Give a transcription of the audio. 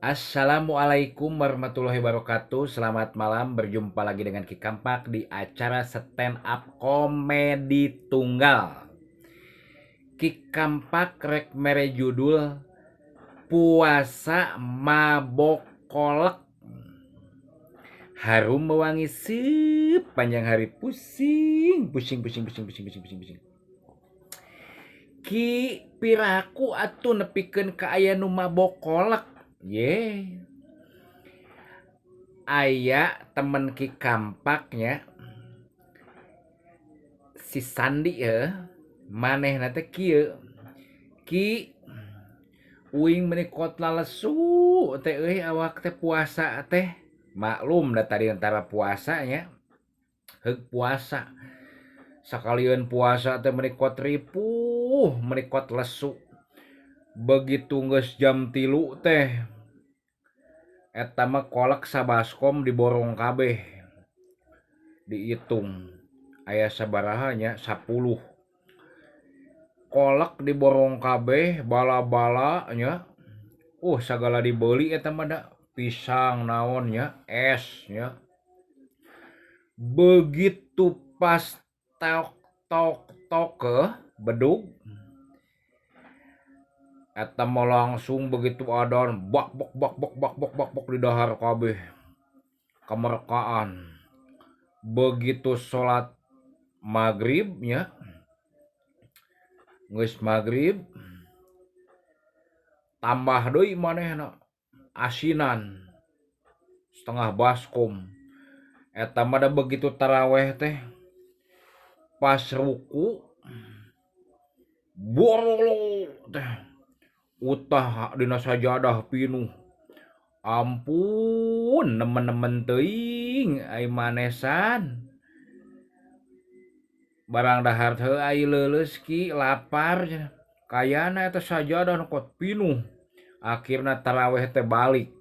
Assalamualaikum warahmatullahi wabarakatuh. Selamat malam, berjumpa lagi dengan Ki Kampak di acara stand up komedi tunggal. Ki Kampak rek mere judul Puasa Mabok Kolek. Harum mewangi sepanjang hari, pusing. Ki piraku atuh nepikeun ka aya nu mabok kolek. Aya temen Ki Kampaknya si Sandi ya, manehna teh kieu. Ki uing menikot lalesu teh awak teh puasa teh. Maklum da tadi antara puasanya heug puasa. Sakalian puasa teh menikot ripuh, menikot lesu. Begitu geus jam 3 teh eta mah kolak sabaskom diborong kabeh. Dihitung aya sabaraha nya 10. Kolak diborong kabeh, bala-bala nya. Sagala dibeli eta mah da. Pisang naon nya, es nya. Begitu pas tok bedug eta mah langsung begitu adan bak bak di dahar kabeh. Kemerkaan. Begitu salat maghrib nya, geus maghrib tambah deui manehna asinan setengah baskom. Eta mah da begitu taraweh teh pas ruku borolo teh utah dina sajadah pinuh. Ampun, nemen-nemen teuing ai manesan. Barang dahar teu ai leuleus ki lapar cenah. Kayana eta sajadah nu kot pinuh. Akhirna taraweh teh balik.